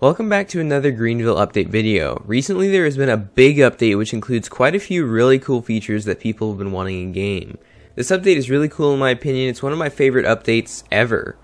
Welcome back to another Greenville update video. Recently there has been a big update which includes quite a few really cool features that people have been wanting in game. This update is really cool in my opinion. It's one of my favorite updates ever.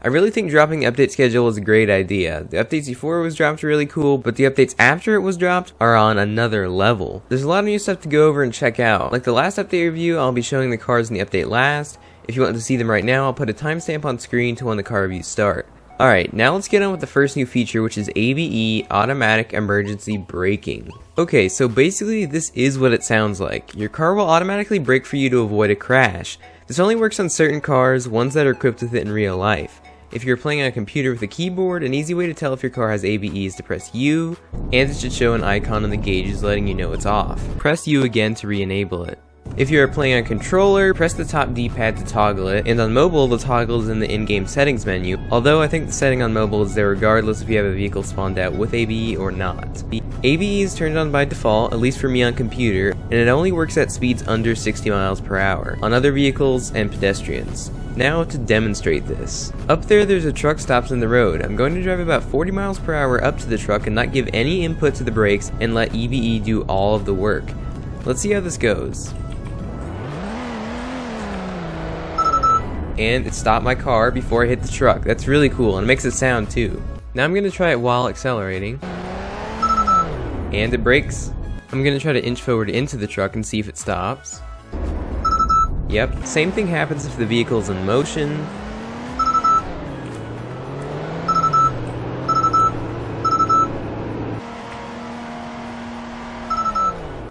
I really think dropping the update schedule was a great idea. The updates before it was dropped are really cool, but the updates after it was dropped are on another level. There's a lot of new stuff to go over and check out. Like the last update review, I'll be showing the cars in the update last. If you want to see them right now, I'll put a timestamp on screen to when the car reviews start. Alright, now let's get on with the first new feature, which is ABE, Automatic Emergency Braking. Okay, so basically this is what it sounds like. Your car will automatically brake for you to avoid a crash. This only works on certain cars, ones that are equipped with it in real life. If you're playing on a computer with a keyboard, an easy way to tell if your car has ABE is to press U, and it should show an icon on the gauges letting you know it's off. Press U again to re-enable it. If you are playing on a controller, press the top D-pad to toggle it, and on mobile the toggle is in the in-game settings menu, although I think the setting on mobile is there regardless if you have a vehicle spawned out with ABE or not. ABE is turned on by default, at least for me on computer, and it only works at speeds under 60 miles per hour, on other vehicles and pedestrians. Now to demonstrate this. Up there's a truck stops in the road. I'm going to drive about 40 miles per hour up to the truck and not give any input to the brakes and let ABE do all of the work. Let's see how this goes. And it stopped my car before I hit the truck. That's really cool, and it makes a sound too. Now I'm going to try it while accelerating. And it brakes. I'm going to try to inch forward into the truck and see if it stops. Yep, same thing happens if the vehicle is in motion.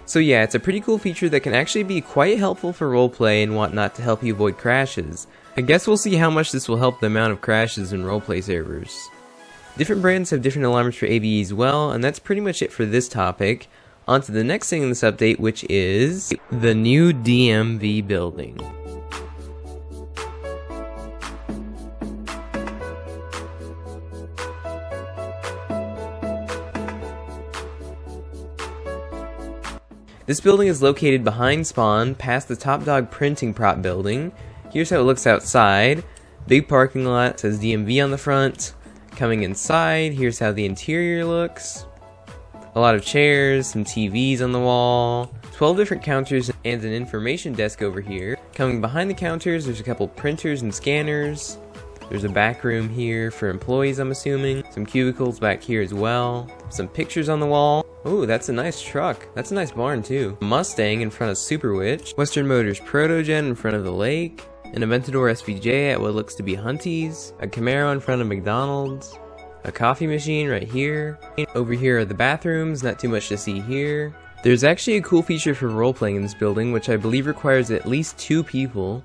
So yeah, it's a pretty cool feature that can actually be quite helpful for roleplay and whatnot to help you avoid crashes. I guess we'll see how much this will help the amount of crashes in roleplay servers. Different brands have different alarms for ABE as well, and that's pretty much it for this topic. On to the next thing in this update, which is the new DMV building. This building is located behind spawn, past the Top Dog printing prop building. Here's how it looks outside. Big parking lot, says DMV on the front. Coming inside, here's how the interior looks. A lot of chairs, some TVs on the wall, 12 different counters and an information desk over here. Coming behind the counters, there's a couple printers and scanners. There's a back room here for employees, I'm assuming. Some cubicles back here as well. Some pictures on the wall. Ooh, that's a nice truck. That's a nice barn too. A Mustang in front of Super Witch. Western Motors Protogen in front of the lake. An Aventador SVJ at what looks to be Hunties. A Camaro in front of McDonald's. A coffee machine right here. Over here are the bathrooms, not too much to see here. There's actually a cool feature for role-playing in this building, which I believe requires at least 2 people.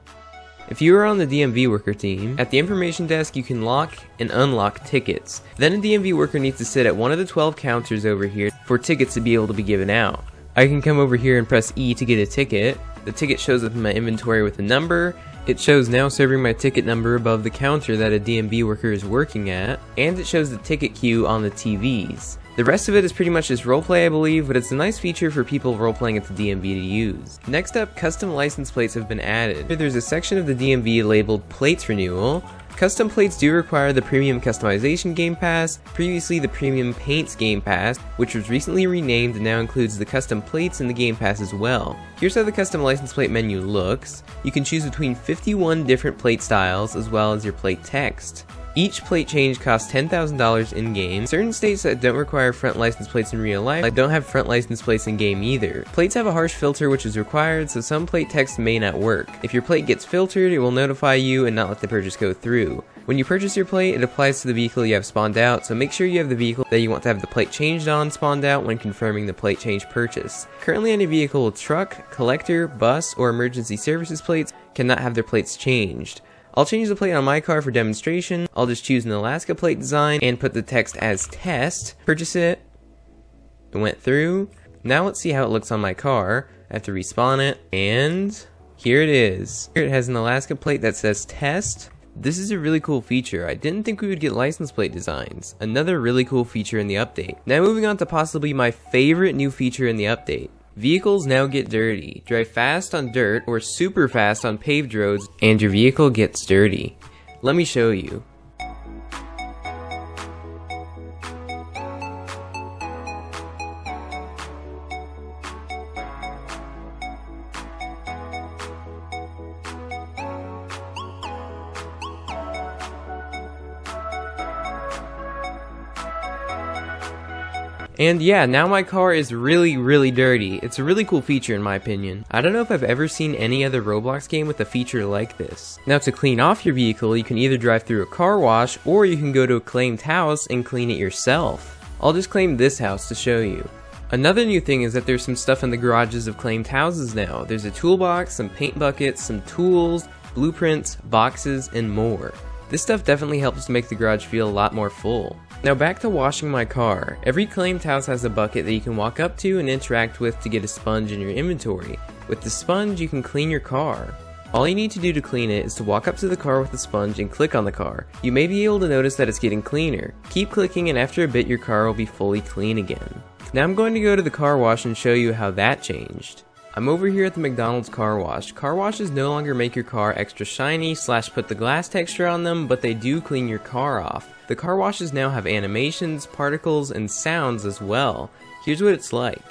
If you are on the DMV worker team, at the information desk you can lock and unlock tickets. Then a DMV worker needs to sit at one of the 12 counters over here for tickets to be able to be given out. I can come over here and press E to get a ticket. The ticket shows up in my inventory with a number. It shows now serving my ticket number above the counter that a DMV worker is working at, and it shows the ticket queue on the TVs. The rest of it is pretty much just roleplay, I believe, but it's a nice feature for people roleplaying at the DMV to use. Next up, custom license plates have been added. There's a section of the DMV labeled Plates Renewal. Custom plates do require the Premium Customization Game Pass, previously the Premium Paints Game Pass, which was recently renamed and now includes the custom plates in the Game Pass as well. Here's how the custom license plate menu looks. You can choose between 51 different plate styles as well as your plate text. Each plate change costs $10,000 in-game. Certain states that don't require front license plates in real life don't have front license plates in-game either. Plates have a harsh filter which is required, so some plate text may not work. If your plate gets filtered, it will notify you and not let the purchase go through. When you purchase your plate, it applies to the vehicle you have spawned out, so make sure you have the vehicle that you want to have the plate changed on spawned out when confirming the plate change purchase. Currently any vehicle with truck, collector, bus, or emergency services plates cannot have their plates changed. I'll change the plate on my car for demonstration. I'll just choose an Alaska plate design and put the text as test. Purchase it. It went through. Now let's see how it looks on my car. I have to respawn it, and here it is. Here it has an Alaska plate that says test. This is a really cool feature. I didn't think we would get license plate designs. Another really cool feature in the update. Now moving on to possibly my favorite new feature in the update. Vehicles now get dirty. Drive fast on dirt or super fast on paved roads and your vehicle gets dirty. Let me show you. And yeah, now my car is really dirty. It's a really cool feature in my opinion. I don't know if I've ever seen any other Roblox game with a feature like this. Now to clean off your vehicle, you can either drive through a car wash or you can go to a claimed house and clean it yourself. I'll just claim this house to show you. Another new thing is that there's some stuff in the garages of claimed houses now. There's a toolbox, some paint buckets, some tools, blueprints, boxes, and more. This stuff definitely helps make the garage feel a lot more full. Now back to washing my car. Every claimed house has a bucket that you can walk up to and interact with to get a sponge in your inventory. With the sponge, you can clean your car. All you need to do to clean it is to walk up to the car with the sponge and click on the car. You may be able to notice that it's getting cleaner. Keep clicking and after a bit your car will be fully clean again. Now I'm going to go to the car wash and show you how that changed. I'm over here at the McDonald's car wash. Car washes no longer make your car extra shiny / put the glass texture on them, but they do clean your car off. The car washes now have animations, particles, and sounds as well. Here's what it's like.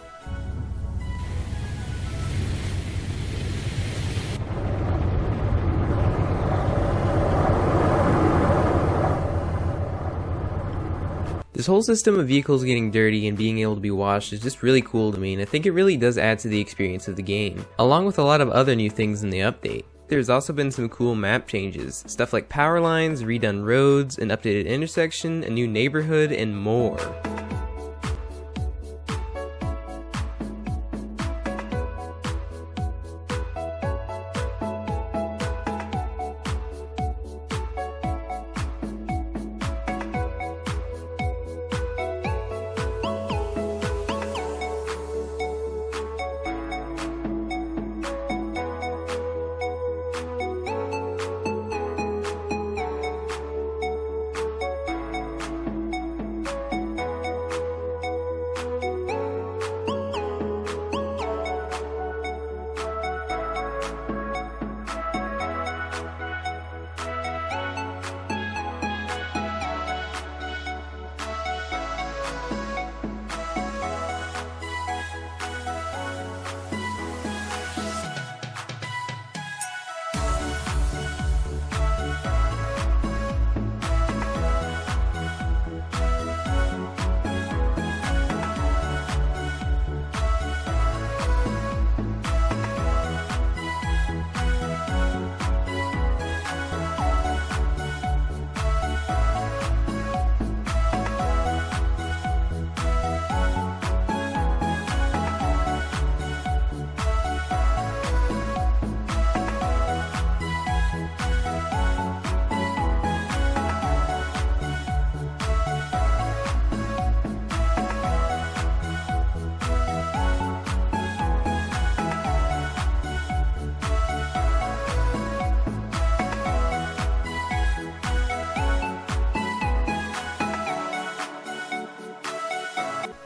This whole system of vehicles getting dirty and being able to be washed is just really cool to me, and I think it really does add to the experience of the game, along with a lot of other new things in the update. There's also been some cool map changes, stuff like power lines, redone roads, an updated intersection, a new neighborhood, and more.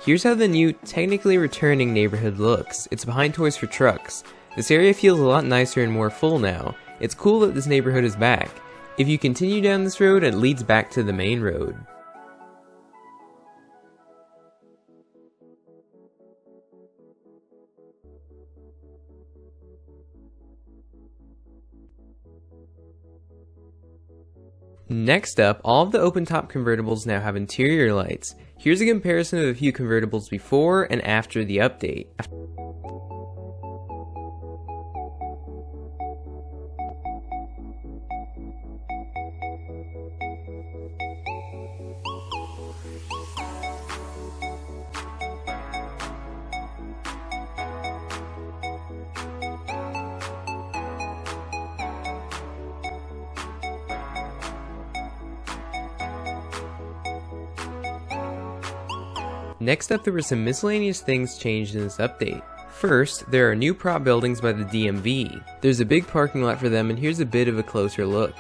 Here's how the new, technically returning neighborhood looks. It's behind Toys for Trucks. This area feels a lot nicer and more full now. It's cool that this neighborhood is back. If you continue down this road, it leads back to the main road. Next up, all of the open-top convertibles now have interior lights. Here's a comparison of a few convertibles before and after the update. Next up, there were some miscellaneous things changed in this update. First, there are new prop buildings by the DMV. There's a big parking lot for them, and here's a bit of a closer look.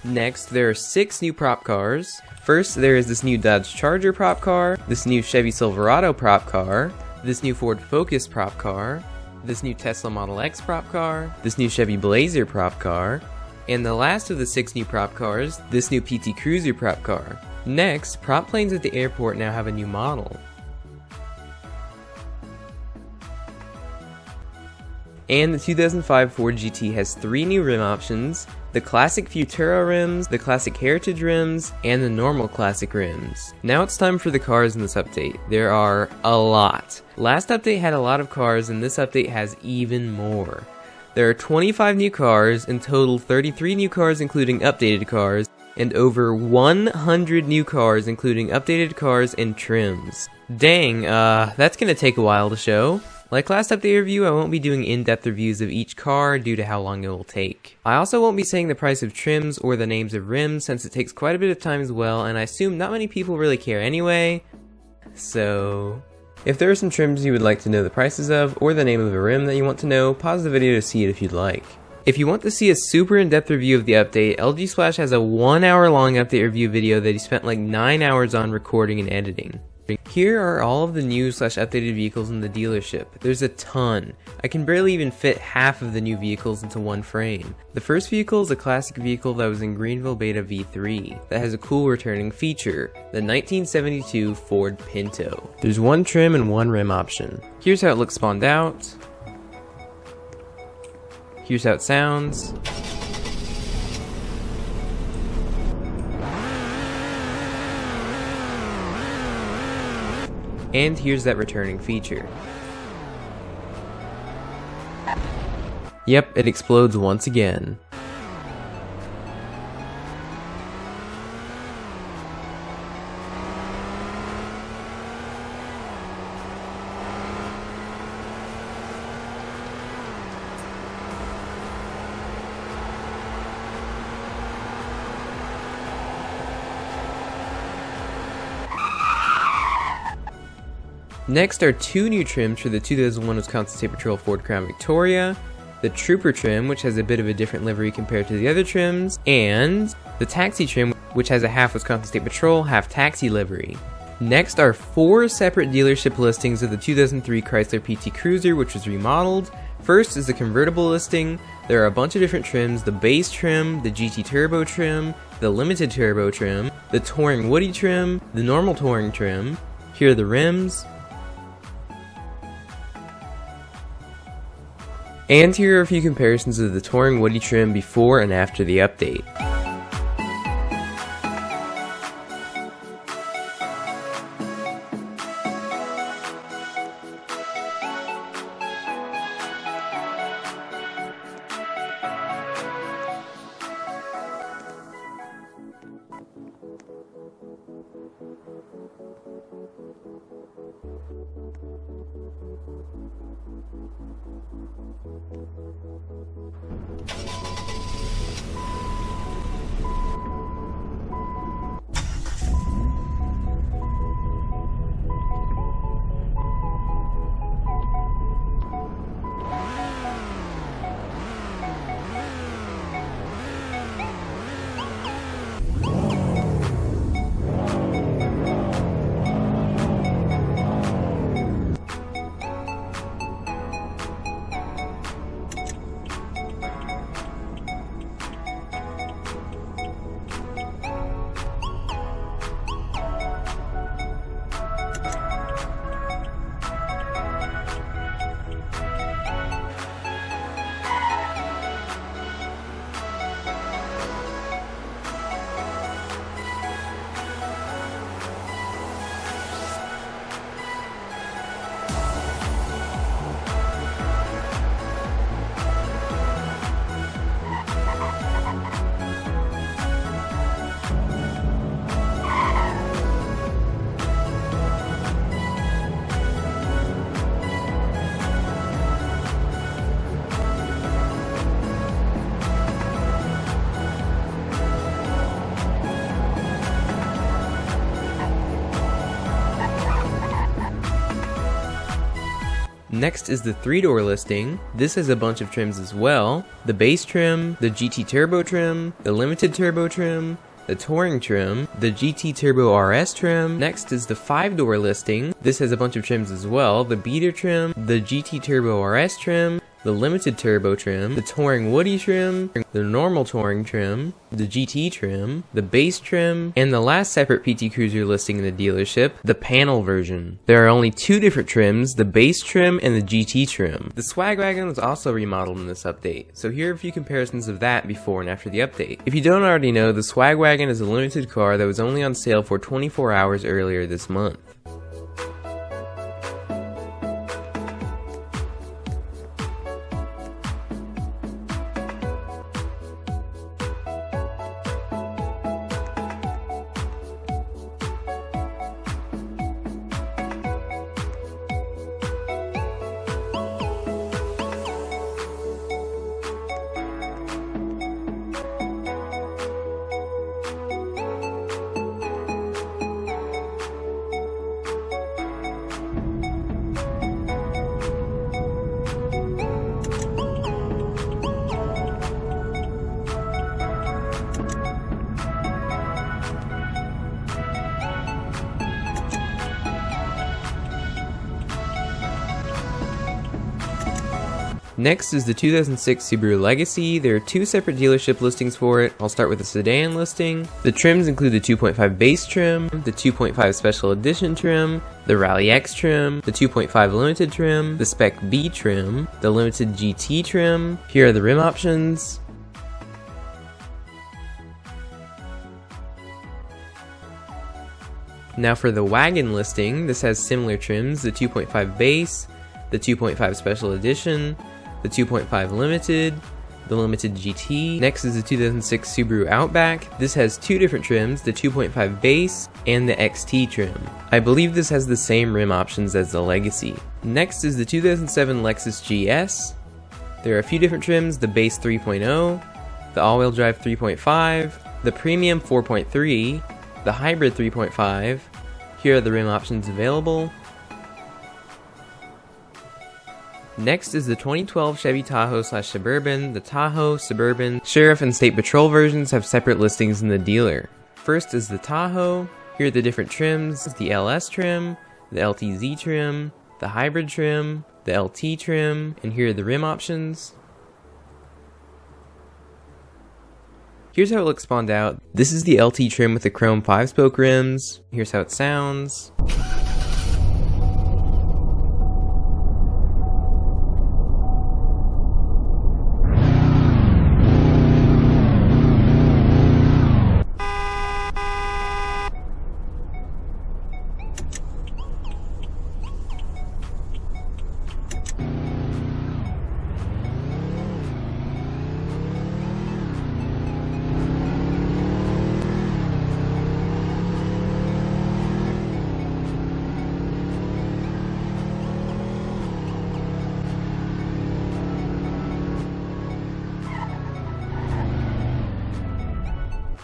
Next, there are 6 new prop cars. First, there is this new Dodge Charger prop car, this new Chevy Silverado prop car, this new Ford Focus prop car, this new Tesla Model X prop car, this new Chevy Blazer prop car, and the last of the 6 new prop cars, this new PT Cruiser prop car. Next, prop planes at the airport now have a new model. And the 2005 Ford GT has 3 new rim options: the Classic Futura rims, the Classic Heritage rims, and the normal Classic rims. Now it's time for the cars in this update. There are a lot. Last update had a lot of cars, and this update has even more. There are 25 new cars, in total 33 new cars including updated cars, and over 100 new cars including updated cars and trims. Dang, that's gonna take a while to show. Like last update review, I won't be doing in-depth reviews of each car due to how long it will take. I also won't be saying the price of trims or the names of rims since it takes quite a bit of time as well, and I assume not many people really care anyway. So, if there are some trims you would like to know the prices of, or the name of a rim that you want to know, pause the video to see it if you'd like. If you want to see a super in-depth review of the update, LG Splash has a 1 hour long update review video that he spent like 9 hours on recording and editing. Here are all of the new/updated vehicles in the dealership. There's a ton. I can barely even fit half of the new vehicles into one frame. The first vehicle is a classic vehicle that was in Greenville Beta V3 that has a cool returning feature, the 1972 Ford Pinto. There's 1 trim and 1 rim option. Here's how it looks spawned out. Here's how it sounds. And here's that returning feature. Yep, it explodes once again. Next are 2 new trims for the 2001 Wisconsin State Patrol Ford Crown Victoria, the Trooper trim, which has a bit of a different livery compared to the other trims, and the Taxi trim, which has a half Wisconsin State Patrol, half Taxi livery. Next are 4 separate dealership listings of the 2003 Chrysler PT Cruiser, which was remodeled. First is the convertible listing. There are a bunch of different trims: the base trim, the GT Turbo trim, the limited turbo trim, the Touring Woody trim, the normal Touring trim. Here are the rims. And here are a few comparisons of the Touring Woody trim before and after the update. Next is the 3-door listing. This has a bunch of trims as well: the base trim, the GT Turbo trim, the limited turbo trim, the Touring trim, the GT Turbo RS trim. Next is the 5-door listing. This has a bunch of trims as well: the beater trim, the GT Turbo RS trim, the Limited Turbo trim, the Touring Woody trim, the normal Touring trim, the GT trim, the base trim, and the last separate PT Cruiser listing in the dealership, the panel version. There are only two different trims, the base trim and the GT trim. The Swag Wagon was also remodeled in this update, so here are a few comparisons of that before and after the update. If you don't already know, the Swag Wagon is a limited car that was only on sale for 24 hours earlier this month. Next is the 2006 Subaru Legacy. There are two separate dealership listings for it. I'll start with the sedan listing. The trims include the 2.5 base trim, the 2.5 special edition trim, the Rally X trim, the 2.5 limited trim, the Spec B trim, the limited GT trim. Here are the rim options. Now for the wagon listing, this has similar trims, the 2.5 base, the 2.5 special edition, the 2.5 limited, the limited GT. Next is the 2006 Subaru Outback. This has two different trims, the 2.5 base and the XT trim. I believe this has the same rim options as the Legacy. Next is the 2007 Lexus GS. There are a few different trims, the base 3.0, the all-wheel drive 3.5, the premium 4.3, the hybrid 3.5. Here are the rim options available. Next is the 2012 Chevy Tahoe/Suburban. The Tahoe, Suburban, Sheriff, and State Patrol versions have separate listings in the dealer. First is the Tahoe. Here are the different trims, the LS trim, the LTZ trim, the hybrid trim, the LT trim, and here are the rim options. Here's how it looks spawned out. This is the LT trim with the chrome 5-spoke rims. Here's how it sounds.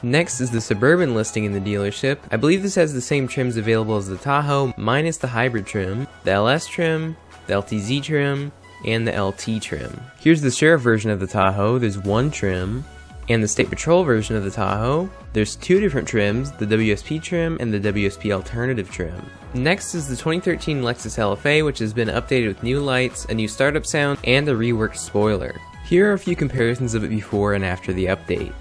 Next is the Suburban listing in the dealership. I believe this has the same trims available as the Tahoe, minus the hybrid trim, the LS trim, the LTZ trim, and the LT trim. Here's the Sheriff version of the Tahoe. There's one trim. And the State Patrol version of the Tahoe, there's two different trims, the WSP trim and the WSP Alternative trim. Next is the 2013 Lexus LFA, which has been updated with new lights, a new startup sound, and a reworked spoiler. Here are a few comparisons of it before and after the update.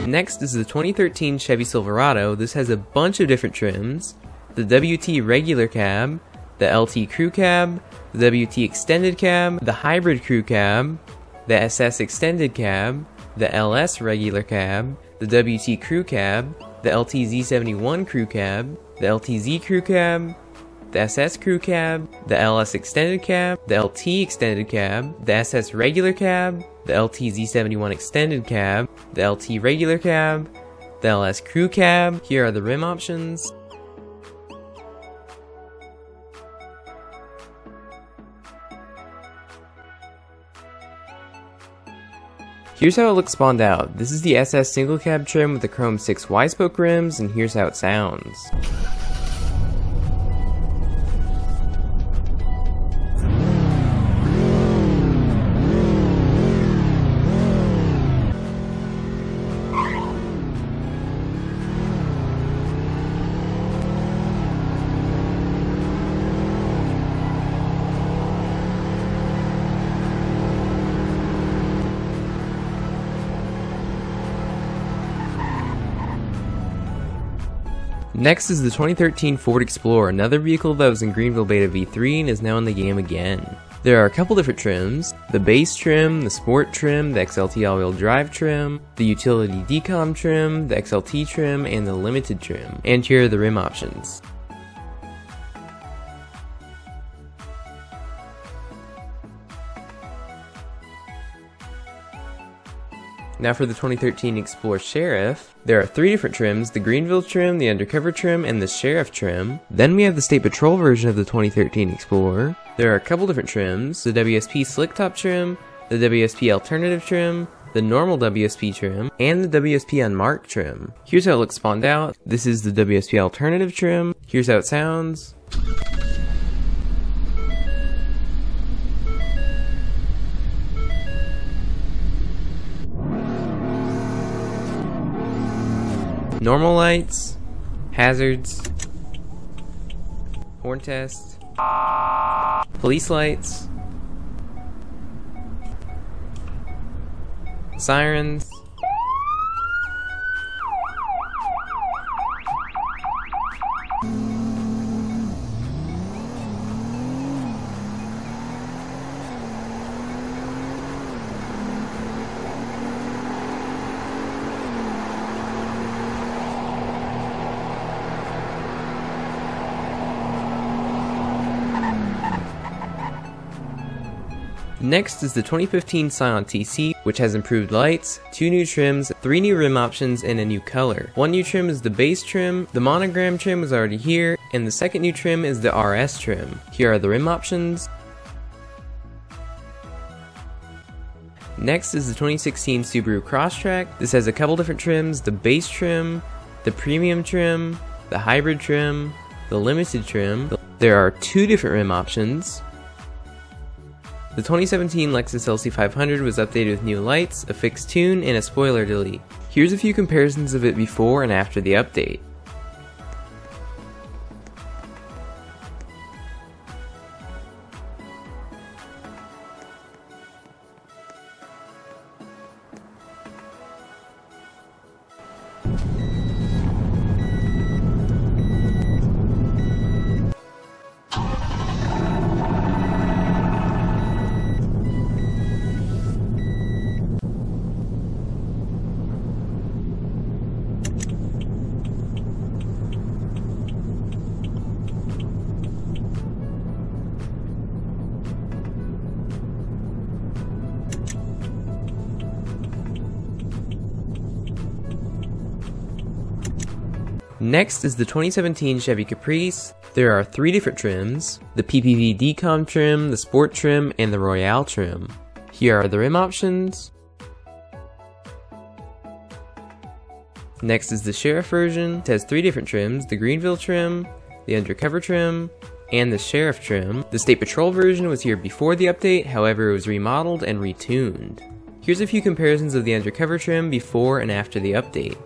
Next is the 2013 Chevy Silverado. This has a bunch of different trims, the WT regular cab, the LT crew cab, the WT extended cab, the hybrid crew cab, the SS extended cab, the LS regular cab, the WT crew cab, the LTZ71 crew cab, the LTZ crew cab, the SS crew cab, the LS extended cab, the LT extended cab, the SS regular cab, the LTZ71 extended cab, the LT regular cab, the LS crew cab. Here are the rim options. Here's how it looks spawned out. This is the SS single cab trim with the chrome 6 Y-spoke rims, and here's how it sounds. Next is the 2013 Ford Explorer, another vehicle that was in Greenville Beta V3 and is now in the game again. There are a couple different trims: the base trim, the sport trim, the XLT all-wheel drive trim, the utility decom trim, the XLT trim, and the limited trim. And here are the rim options. Now for the 2013 Explorer Sheriff, there are 3 different trims: the Greenville trim, the Undercover trim, and the Sheriff trim. Then we have the State Patrol version of the 2013 Explorer. There are a couple different trims: the WSP Slick Top trim, the WSP Alternative trim, the normal WSP trim, and the WSP Unmarked trim. Here's how it looks spawned out. This is the WSP Alternative trim. Here's how it sounds. Normal lights, hazards, horn test, police lights, sirens, Next is the 2015 Scion TC, which has improved lights, 2 new trims, 3 new rim options, and a new color. One new trim is the base trim, the monogram trim was already here, and the second new trim is the RS trim. Here are the rim options. Next is the 2016 Subaru Crosstrek. This has a couple different trims: the base trim, the premium trim, the hybrid trim, the limited trim. There are 2 different rim options. The 2017 Lexus LC500 was updated with new lights, a fixed tune, and a spoiler delete. Here's a few comparisons of it before and after the update. Next is the 2017 Chevy Caprice. There are 3 different trims: the PPV Decom trim, the Sport trim, and the Royale trim. Here are the rim options. Next is the Sheriff version. It has 3 different trims: the Greenville trim, the Undercover trim, and the Sheriff trim. The State Patrol version was here before the update, however it was remodeled and retuned. Here's a few comparisons of the Undercover trim before and after the update.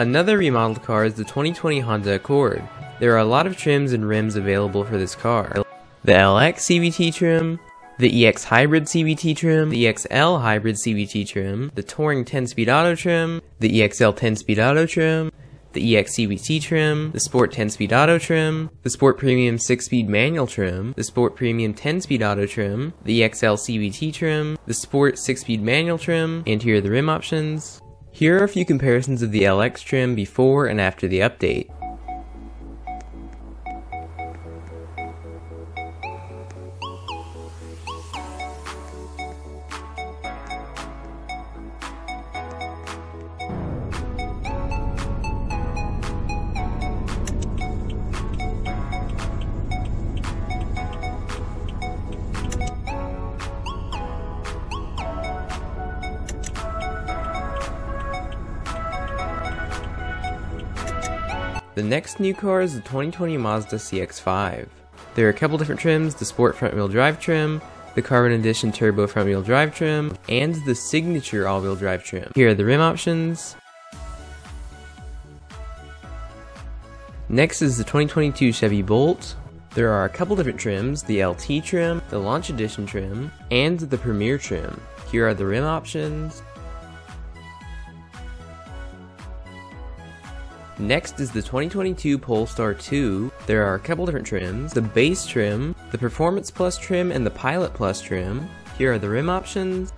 Another remodeled car is the 2020 Honda Accord. There are a lot of trims and rims available for this car. The LX CVT trim, the EX Hybrid CVT trim, the EXL Hybrid CVT trim, the Touring 10-speed auto trim, the EXL 10-speed auto trim, the EX CVT trim, the Sport 10-speed auto trim, the Sport Premium 6-speed manual trim, the Sport Premium 10-speed auto trim, the EXL CVT trim, the Sport 6-speed manual trim, and here are the rim options. Here are a few comparisons of the LX trim before and after the update. The next new car is the 2020 Mazda CX-5. There are a couple different trims, the Sport front-wheel drive trim, the Carbon Edition Turbo front-wheel drive trim, and the Signature all-wheel drive trim. Here are the rim options. Next is the 2022 Chevy Bolt. There are a couple different trims, the LT trim, the Launch Edition trim, and the Premier trim. Here are the rim options. Next is the 2022 Polestar 2. There are a couple different trims, the Base trim, the Performance Plus trim, and the Pilot Plus trim. Here are the rim options.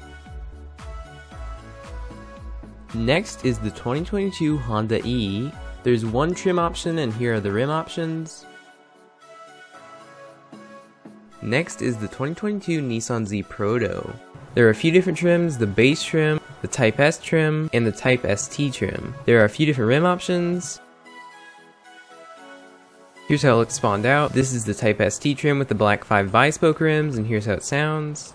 Next is the 2022 Honda E. There's one trim option and here are the rim options. Next is the 2022 Nissan Z Proto. There are a few different trims, the Base trim, the Type S trim, and the Type ST trim. There are a few different rim options. Here's how it looks spawned out. This is the Type ST trim with the black 5 bi-spoke rims, and here's how it sounds.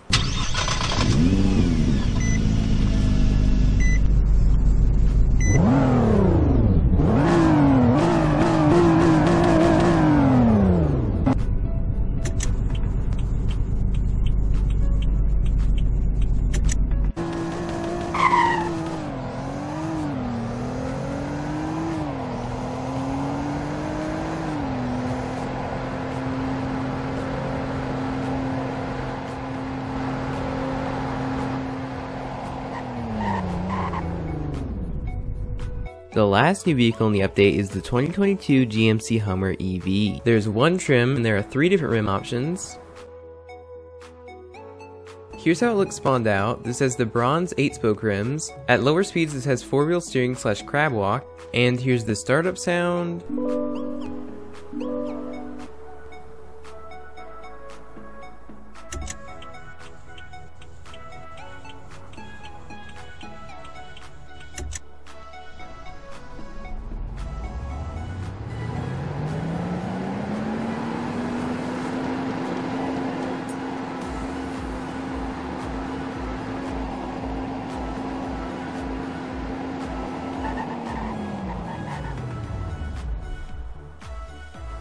The last new vehicle in the update is the 2022 GMC Hummer EV. There's one trim and there are 3 different rim options. Here's how it looks spawned out. This has the bronze 8-spoke rims. At lower speeds this has 4-wheel steering / crab walk. And here's the startup sound.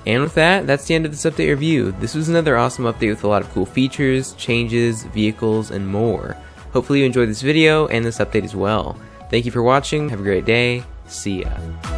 And with that, that's the end of this update review. This was another awesome update with a lot of cool features, changes, vehicles, and more. Hopefully you enjoyed this video and this update as well. Thank you for watching, have a great day, see ya.